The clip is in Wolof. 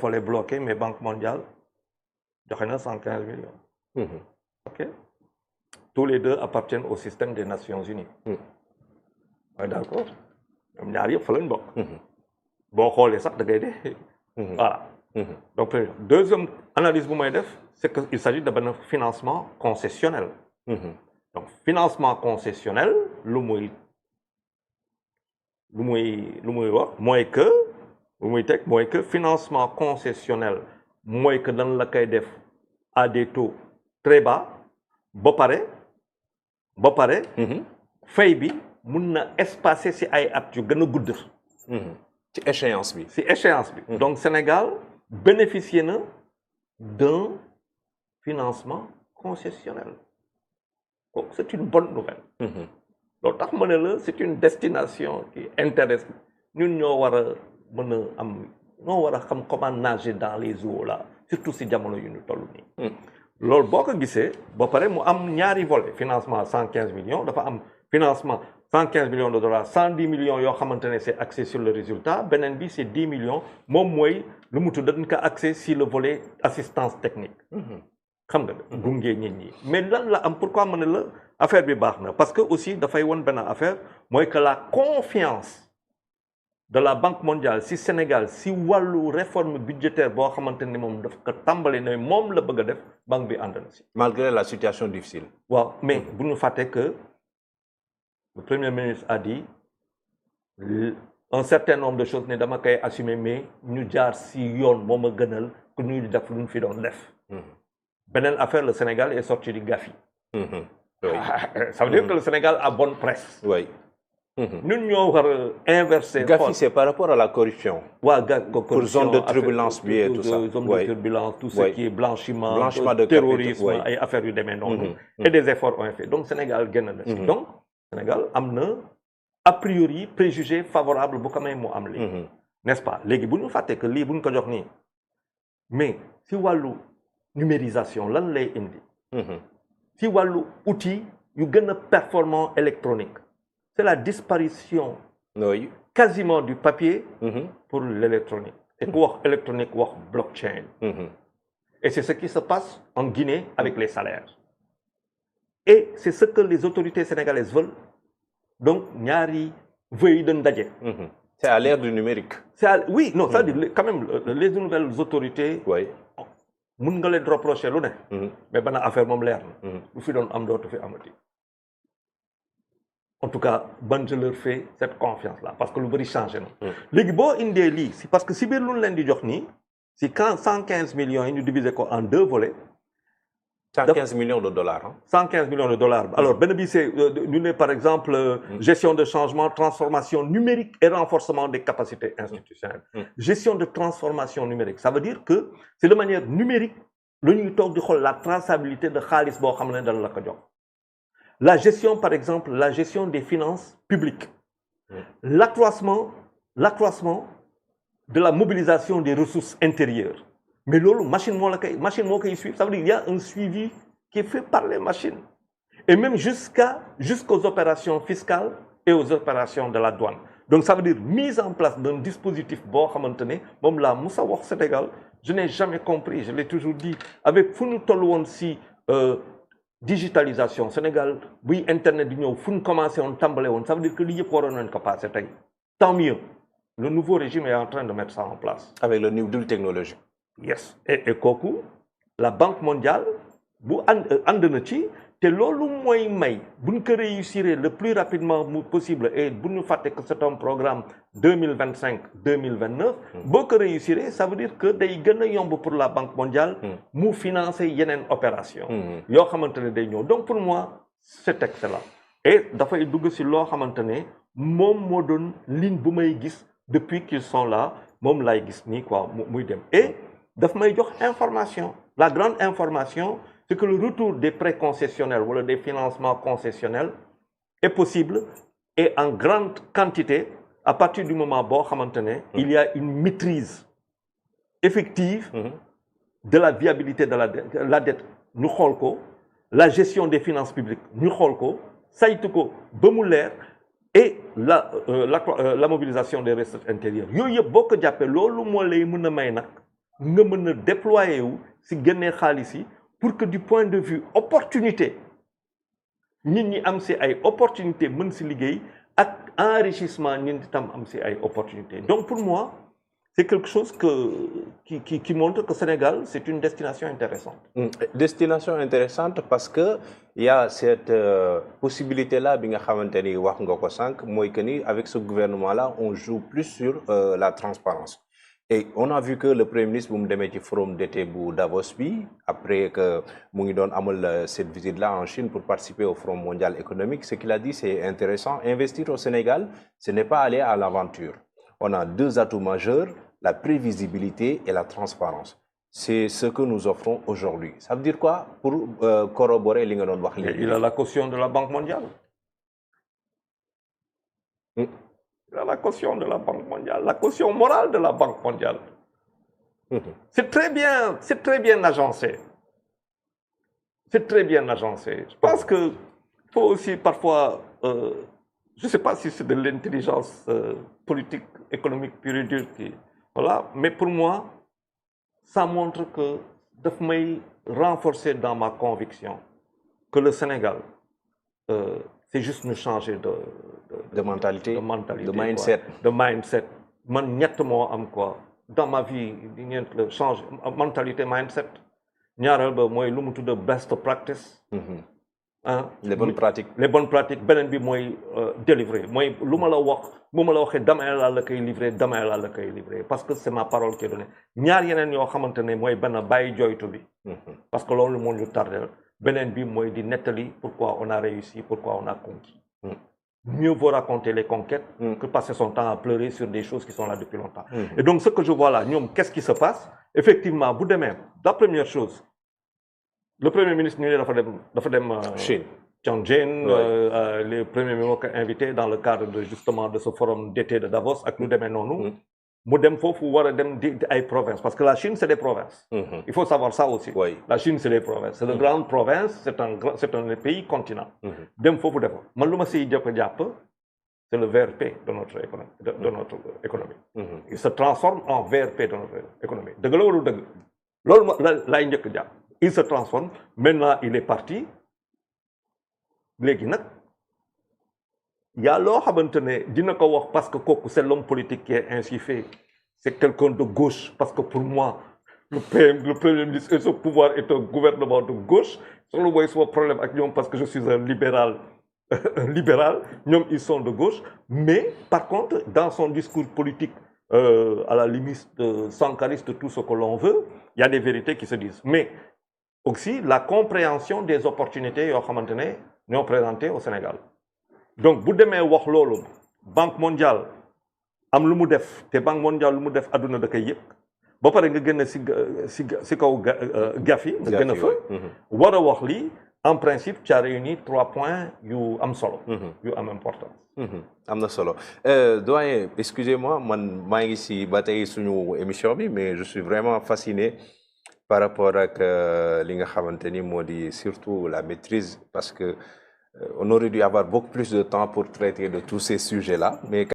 volet bloqué mais Banque mondiale joxe na 115 millions. Ok. Tous les deux appartiennent au système des Nations Unies. Ouais, d'accord. ñoom ñaar yëpp fa lañ bokk. boo xoolee sax da ngay dee. Voilà. Donc deuxième analyse bu may def c'est que il s'agit de benn financement concessionnel. Donc financement concessionnel lu muy wax mooy que lu muy teg mooy que financement concessionnel mooy que dañ la koy def à des taux très bas ba pare fay bi mun na espacer ci ay at yu gën a gudd. ci échéance bi. ci échéance bi. Donc Sénégal bénéficier na d'un financement concessionnel. Donc c'est une bonne nouvelle. loolu tax ma ne la c'est une destination qui intéresse ñun ñoo war a mën a am ñoo war a xam comment nager dans les eaux là surtout ci jamono yu ñu toll nii. loolu boo ko gisee ba pare mu am ñaari volets financement 115 millions dafa am financement 115 millions de dollars 110 millions yoo xamante ne c'est axé sur le résultat beneen bi c'est 10 millions moom mooy lu mu tudd dañ ko axé sur le volet assistance technique. xam nga gunge nit ñi mais lan la am pourquoi ma ne la affaire bi baax na parce que aussi dafay won benn affaire mooy que la confiance de la Banque mondiale si Sénégal si wàllu réforme budgétaire boo xamante ni moom daf ko tàmbali ne moom la bëgg a def banque bi ànd na si. malgré la situation difficile. waaw mais bu ñu fàtte que le premier ministre a dit un certain nombre de choses ne dama koy assumer mais ñu jaar si yoon moo ma gënal que ñu def lu ñu fi doon def. beneen affaire le Sénégal est sorti du Gafi. Oui. Ça veut dire que le Sénégal a bonne presse. Oui. ñun ñoo war a inverser. Gafi c'est par rapport à la corruption. Pour zone de turbulence bi et tout ça. Zone de turbulence, tout ce qui est blanchiment de terrorisme, capitaux, ay affaires yu demee noonu. Et des efforts ont été faits. Donc Sénégal génn na si. Donc Sénégal am na a priori préjugé favorable bu ko may mu am léegi. N'est-ce pas léegi bu ñu fàtte que lii bu ñu ko jox nii mais si wàllu numérisation lan lay indi. si wàllu outil yu gën a performant électronique. C'est la disparition quasiment du papier pour l'électronique. Et ku wax électronique wax blockchain. Et c'est ce qui se passe en Guinée avec les salaires. Et c'est ce que les autorités sénégalaises veulent. Donc ñaari veuille de ndaje. C'est à l'ère du numérique. Oui, non, ça dit quand même les nouvelles autorités. Oui. mun nga leen reprocher lu ne. mais bana affaire moom leer na. lu fi doon am dootu fi amati. En tout cas ban je leur fais cette confiance là parce que lu bëri changé na. léegi boo indee lii si parce que si biir lu ñu leen di jox nii si 115 millions yi ñu diviser ko en deux volets. 115 millions de dollars. 115 millions de dollars. Alors benn bi c'est ñu ne par exemple gestion de changement transformation numérique et renforcement des capacités institutionnelles. Gestion de transformation numérique ça veut dire que c'est de manière numérique lu ñuy toog di xool la traçabilité de xaalis boo xam ne dana la ko jox. La gestion, par exemple, la gestion des finances publiques. L'accroissement de la mobilisation des ressources intérieures. Mais là, machine qui suit, ça veut dire qu'il y a un suivi qui est fait par les machines. Et même jusqu'aux opérations fiscales et aux opérations de la douane. Donc ça veut dire mise en place d'un dispositif bon à maintenir. Bon là, Moussa Wak Sénégal, je n'ai jamais compris, je l'ai toujours dit. Avec Founou Tolouan si digitalisation Sénégal buy internet di ñëw fu ñu commencé woon tàmbale woon ça veut dire que lii yëpp waroon nañ ko passé tey tant mieux le nouveau régime est en train de mettre ça en place. avec le nouvelle technologie. Yes et kooku la Banque mondiale bu ànd na ci te loolu mooy may bu ñu ko réussir le plus rapidement possible et bu ñu fàtte que c'est un programme 2025-2029 boo ko réussir ça veut dire que day gën a yomb pour la Banque mondiale mu financer yeneen opération yoo xamante ne day ñëw donc pour moi c'est excellent et dafay dugg si loo xamante ne moom moo doon ligne bu may gis depuis qu'ils sont là moom laay gis nii quoi muy dem et daf may jox information la grande information c'est que le retour des prêts concessionnels ou des financements concessionnels est possible et en grande quantité à partir du moment où il y a une maîtrise effective de la viabilité de la dette. Nous avons la gestion des finances publiques, nous avons et la mobilisation des ressources intérieures. Yo beaucoup d'appels, lolu mo lay mëna may nak nga mën a déployer wu si génnee xaalis yi pour que du point de vue opportunité nit ñi am si ay opportunité mën si liggéey ak enrichissement nit ñi tam am si ay opportunité donc pour moi c'est quelque chose qui montre que Sénégal c'est une destination intéressante. Destination intéressante parce que il y a cette possibilité là bi nga xamante ni wax nga ko sànq mooy que ni avec ce gouvernement là on joue plus sur la transparence et on a vu que le premier ministre bu mu demee ci forum d'été bu Davos bi après que mu ngi doon amal cette visite là en Chine pour participer au forum mondial économique ce qu'il a dit c'est intéressant investir au Sénégal ce n'est pas aller à l'aventure on a deux atouts majeurs la prévisibilité et la transparence c'est ce que nous offrons aujourd'hui ça veut dire quoi pour corroborer li nga doon wax léegi. Il a la caution de la Banque mondiale. Il a la caution de la Banque mondiale, la caution morale de la Banque mondiale. C'est très bien agencé. C'est très bien agencé. Je pense que faut aussi parfois, je ne sais pas si c'est de l'intelligence politique, économique pure et dure qui, voilà, mais pour moi, ça montre que daf may renforcer dans ma conviction que le Sénégal, c'est juste nous changer de mentalité, de mindset. De mindset. Man ñett moo am quoi dans ma vie di ngeen la changer mentalité mindset ñaareel ba mooy lu mu tudd best practice. Les bonnes pratiques. beneen bi mooy délivrer mooy lu ma la wax bu ma la waxee demain laa la koy livrer demain laa la koy livrer parce que c'est ma parole qui est donnée ñaar yeneen yoo xamante ne mooy benn bàyyi joytu bi. parce que loolu moo ñu tardé beneen bi mooy di nettali pourquoi on a réussi pourquoi on a conquis. Mieux vaut raconter les conquêtes que passer son temps à pleurer sur des choses qui sont là depuis longtemps. Et donc ce que je vois là ñoom qu'est-ce qui se passe effectivement bu demee la première chose. Le Premier ministre ñu ne dafa dem Chine. Tianjin, les premiers ministres invités dans le cadre de justement de ce forum d'été de Davos ak ñu demee noonu. mu dem foofu war a dem di ay provinces parce que la Chine c'est des provinces. Il faut savoir ça aussi. Oui. La Chine c'est des provinces. C'est de grandes provinces, c'est un pays continent. dem foofu defa man lu ma siy jàpp c'est le VRP de notre économie. Il se transforme en VRP de notre économie dëgg la wala dëgg loolu laay njëkk jàpp. Il se transforme maintenant il est parti léegi nag yaa loo xamante ne dina ko wax parce que kooku c'est l'homme politique qui est ainsi fait c'est quelqu'un de gauche parce que pour moi le premier ministre et ce pouvoir est un gouvernement de gauche solo mooy suma problème ak ñoom parce que je suis un libéral ñoom ils sont de gauche mais par contre dans son discours politique à la limite sankariste tout ce que l'on veut il y a des vérités qui se disent mais aussi la compréhension des opportunités yoo xamante ne ñoo présentées au Sénégal donc bu demee wax loolu Banque mondiale am lu mu def te Banque mondiale lu mu def adduna da koy yëg ba pare nga gën a si kaw gafi nga gën a fa war a wax lii en principe tu as réuni 3 points yu am solo yu am importance am na solo doyen excusez-moi man maa ngi si ba tey suñu émission bi mais je suis vraiment fasciné par rapport ak li nga xamante ni moo di surtout la maîtrise parce que on aurait dû avoir beaucoup plus de temps pour traiter de tous ces sujets-là mais